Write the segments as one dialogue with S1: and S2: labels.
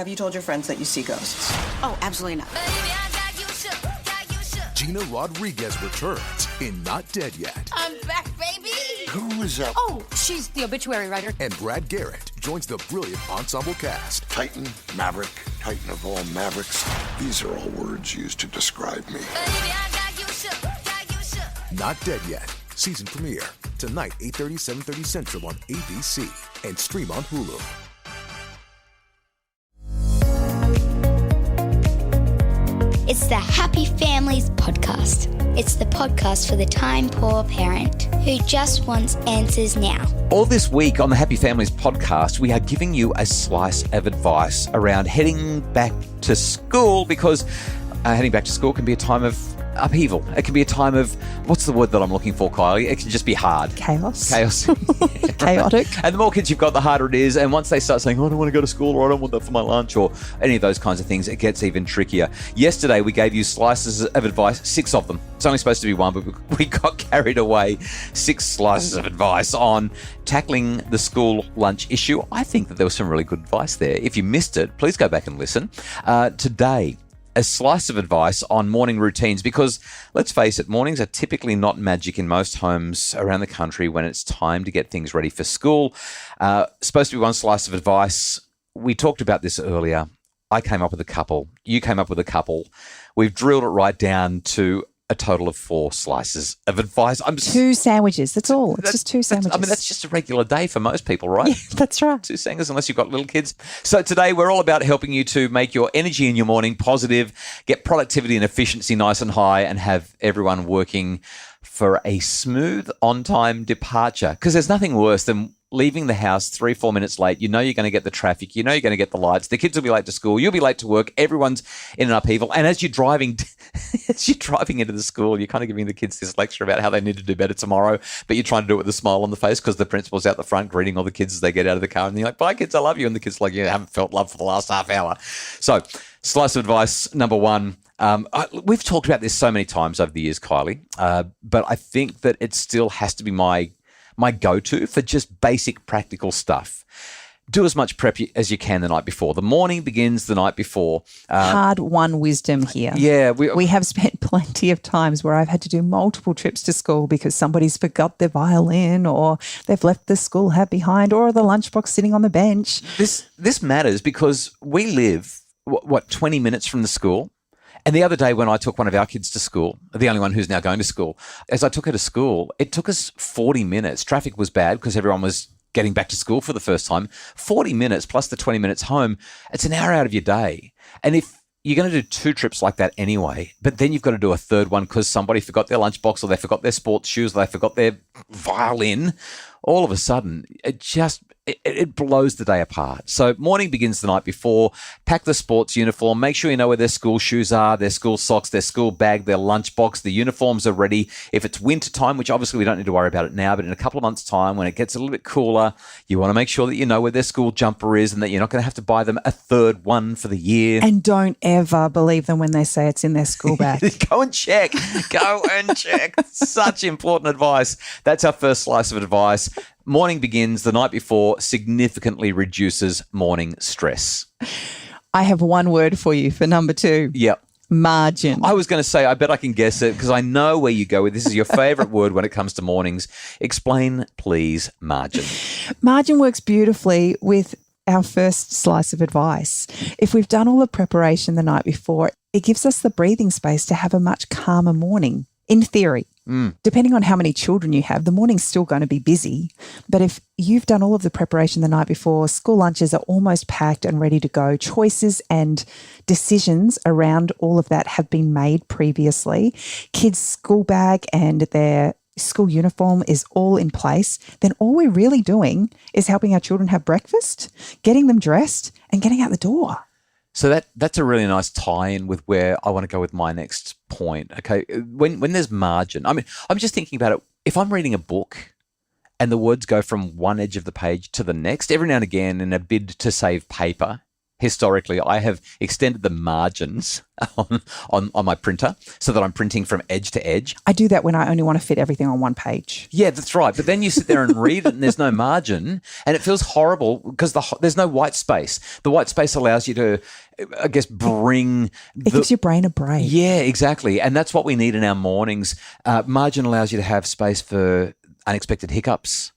S1: Have you told your friends that you see ghosts?
S2: Oh, absolutely not.
S3: Gina Rodriguez returns in Not Dead Yet.
S2: I'm back, baby.
S4: Who is that?
S2: Oh, she's the obituary writer.
S3: And Brad Garrett joins the brilliant ensemble cast.
S4: Titan, Maverick, Titan of all Mavericks. These are all words used to describe me.
S3: Not Dead Yet. Season premiere. Tonight, 8:30, 7:30 Central on ABC. And stream on Hulu.
S5: It's the Happy Families podcast. It's the podcast for the time-poor parent who just wants answers now.
S6: All this week on the Happy Families podcast, we are giving you a slice of advice around heading back to school, because heading back to school can be a time of upheaval. It can be a time of, what's the word that I'm looking for, Kylie? It can just be hard.
S7: Chaos.
S6: Chaotic. And the more kids you've got, the harder it is. And once they start saying, oh, I don't want to go to school, or I don't want that for my lunch, or any of those kinds of things, it gets even trickier. Yesterday, we gave you slices of advice, 6 of them. It's only supposed to be 1, but we got carried away. 6 slices of advice on tackling the school lunch issue. I think that there was some really good advice there. If you missed it, please go back and listen. Today, a slice of advice on morning routines, because let's face it, mornings are typically not magic in most homes around the country when it's time to get things ready for school. Supposed to be 1 slice of advice. We talked about this earlier. I came up with a couple. You came up with a couple. We've drilled it right down to a total of 4 slices of advice.
S7: 2 sandwiches. That's all. It's just 2 sandwiches.
S6: That's just a regular day for most people, right?
S7: Yeah, that's right.
S6: 2 sandwiches, unless you've got little kids. So today we're all about helping you to make your energy in your morning positive, get productivity and efficiency nice and high, and have everyone working for a smooth on-time departure. Because there's nothing worse than leaving the house 3-4 minutes late. You know you're going to get the traffic. You know you're going to get the lights. The kids will be late to school. You'll be late to work. Everyone's in an upheaval. And as you're driving into the school, you're kind of giving the kids this lecture about how they need to do better tomorrow, but you're trying to do it with a smile on the face because the principal's out the front greeting all the kids as they get out of the car. And you're like, bye, kids, I love you. And the kids are like, you haven't felt love for the last half hour. So slice of advice number 1. We've talked about this so many times over the years, Kylie, but I think that it still has to be my go-to for just basic practical stuff. Do as much prep as you can the night before. The morning begins the night before.
S7: Hard-won wisdom here.
S6: Yeah.
S7: We have spent plenty of times where I've had to do multiple trips to school because somebody's forgot their violin, or they've left the school hat behind, or the lunchbox sitting on the bench.
S6: This matters because we live, 20 minutes from the school? And the other day when I took one of our kids to school, the only one who's now going to school, as I took her to school, it took us 40 minutes. Traffic was bad because everyone was getting back to school for the first time. 40 minutes plus the 20 minutes home, it's an hour out of your day. And if you're going to do 2 trips like that anyway, but then you've got to do a third one because somebody forgot their lunchbox, or they forgot their sports shoes, or they forgot their violin, all of a sudden, it blows the day apart. So morning begins the night before. Pack the sports uniform. Make sure you know where their school shoes are, their school socks, their school bag, their lunchbox. The uniforms are ready. If it's winter time, which obviously we don't need to worry about it now, but in a couple of months' time, when it gets a little bit cooler, you want to make sure that you know where their school jumper is and that you're not going to have to buy them a third one for the year.
S7: And don't ever believe them when they say it's in their school bag.
S6: Go and check. Go and check. Such important advice. That's our first slice of advice. Morning begins the night before, significantly reduces morning stress.
S7: I have one word for you for number 2.
S6: Yep.
S7: Margin.
S6: I was going to say, I bet I can guess it because I know where you go with this. Is your favourite word when it comes to mornings. Explain, please, margin.
S7: Margin works beautifully with our first slice of advice. If we've done all the preparation the night before, it gives us the breathing space to have a much calmer morning, in theory. Depending on how many children you have, the morning's still going to be busy. But if you've done all of the preparation the night before, school lunches are almost packed and ready to go. Choices and decisions around all of that have been made previously. Kids' school bag and their school uniform is all in place. Then all we're really doing is helping our children have breakfast, getting them dressed, and getting out the door.
S6: So that's a really nice tie-in with where I want to go with my next point. Okay, when there's margin, I mean, I'm just thinking about it. If I'm reading a book and the words go from one edge of the page to the next, every now and again in a bid to save paper, historically, I have extended the margins on my printer so that I'm printing from edge to edge.
S7: I do that when I only want to fit everything on one page.
S6: Yeah, that's right. But then you sit there and read it and there's no margin and it feels horrible because there's no white space. The white space allows you to, I guess, bring...
S7: It gives your brain a break.
S6: Yeah, exactly. And that's what we need in our mornings. Margin allows you to have space for unexpected hiccups.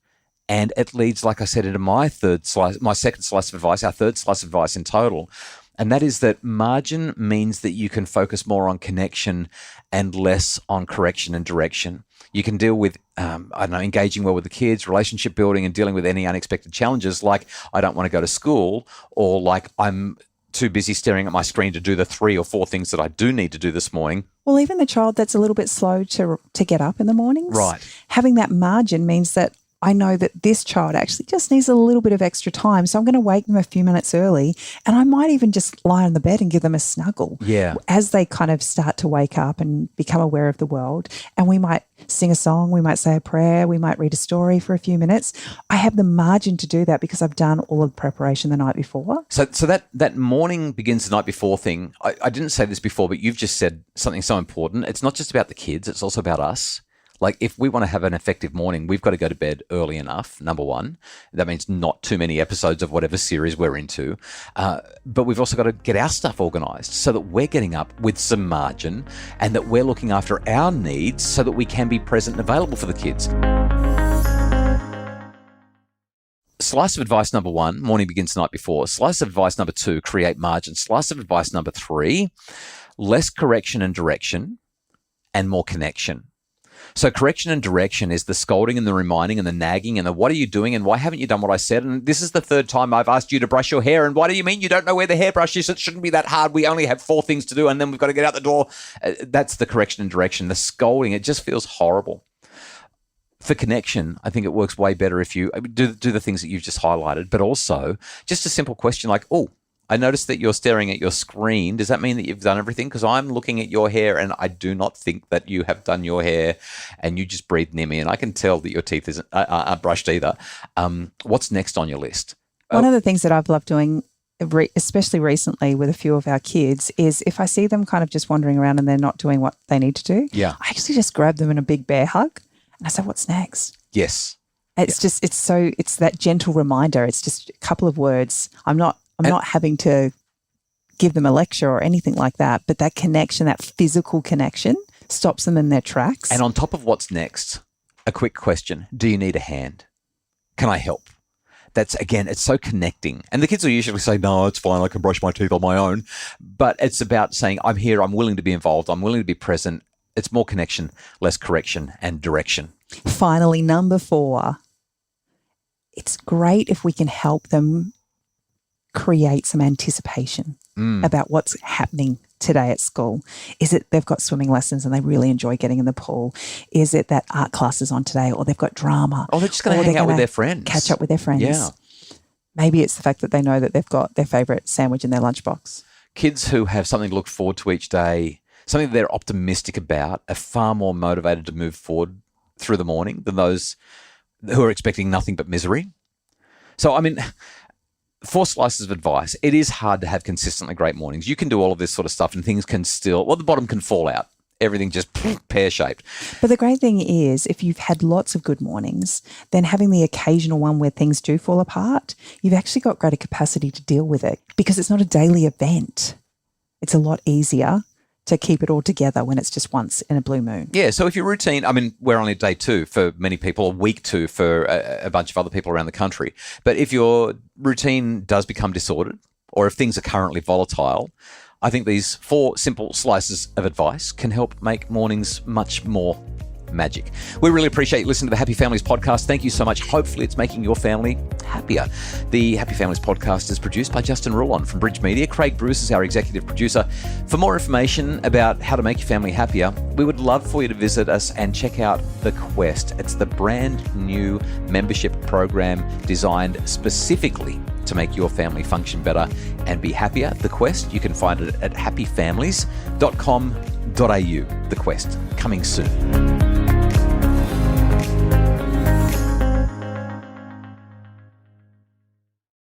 S6: And it leads, like I said, into my second slice of advice, our third slice of advice in total. And that is that margin means that you can focus more on connection and less on correction and direction. You can deal with, engaging well with the kids, relationship building, and dealing with any unexpected challenges like I don't want to go to school, or like I'm too busy staring at my screen to do the 3 or 4 things that I do need to do this morning.
S7: Well, even the child that's a little bit slow to get up in the mornings.
S6: Right.
S7: Having that margin means that I know that this child actually just needs a little bit of extra time. So I'm going to wake them a few minutes early, and I might even just lie on the bed and give them a snuggle.
S6: Yeah.
S7: As they kind of start to wake up and become aware of the world. And we might sing a song, we might say a prayer, we might read a story for a few minutes. I have the margin to do that because I've done all of the preparation the night before.
S6: So that morning begins the night before thing, I didn't say this before, but you've just said something so important. It's not just about the kids, it's also about us. Like if we want to have an effective morning, we've got to go to bed early enough, number one. That means not too many episodes of whatever series we're into. But we've also got to get our stuff organised so that we're getting up with some margin and that we're looking after our needs so that we can be present and available for the kids. Slice of advice number 1, morning begins the night before. Slice of advice number 2, create margin. Slice of advice number 3, less correction and direction and more connection. So correction and direction is the scolding and the reminding and the nagging and the what are you doing and why haven't you done what I said? And this is the 3rd time I've asked you to brush your hair. And why do you mean you don't know where the hairbrush is? It shouldn't be that hard. We only have 4 things to do and then we've got to get out the door. That's the correction and direction. The scolding, it just feels horrible. For connection, I think it works way better if you do the things that you've just highlighted, but also just a simple question like, oh, I noticed that you're staring at your screen. Does that mean that you've done everything? Because I'm looking at your hair and I do not think that you have done your hair and you just breathed near me and I can tell that your teeth aren't brushed either. What's next on your list?
S7: One of the things that I've loved doing, especially recently with a few of our kids, is if I see them kind of just wandering around and they're not doing what they need to do, I actually just grab them in a big bear hug and I say, what's next?
S6: Yes.
S7: It's just, it's that gentle reminder. It's just a couple of words. I'm not having to give them a lecture or anything like that, but that connection, that physical connection stops them in their tracks.
S6: And on top of what's next, a quick question. Do you need a hand? Can I help? That's, again, it's so connecting. And the kids will usually say, no, it's fine. I can brush my teeth on my own. But it's about saying, I'm here. I'm willing to be involved. I'm willing to be present. It's more connection, less correction and direction.
S7: Finally, number 4, it's great if we can help them create some anticipation about what's happening today at school. Is it they've got swimming lessons and they really enjoy getting in the pool? Is it that art class is on today, or they've got drama?
S6: Or they're just going to hang out with their friends.
S7: Catch up with their friends.
S6: Yeah.
S7: Maybe it's the fact that they know that they've got their favourite sandwich in their lunchbox.
S6: Kids who have something to look forward to each day, something that they're optimistic about, are far more motivated to move forward through the morning than those who are expecting nothing but misery. So, I mean, 4 slices of advice. It is hard to have consistently great mornings. You can do all of this sort of stuff and things can still, the bottom can fall out. Everything just pear-shaped.
S7: But the great thing is, if you've had lots of good mornings, then having the occasional one where things do fall apart, you've actually got greater capacity to deal with it because it's not a daily event. It's a lot easier to keep it all together when it's just once in a blue moon.
S6: Yeah, so if your routine, I mean, we're only day 2 for many people, or week 2 for a bunch of other people around the country. But if your routine does become disordered, or if things are currently volatile, I think these 4 simple slices of advice can help make mornings much more magic. We really appreciate you listening to the Happy Families podcast. Thank you so much. Hopefully it's making your family happier. The Happy Families podcast is produced by Justin Rulon from Bridge Media. Craig Bruce is our executive producer. For more information about how to make your family happier, we would love for you to visit us and check out The Quest. It's the brand new membership program designed specifically to make your family function better and be happier. The Quest, you can find it at happyfamilies.com.au. The Quest, coming soon.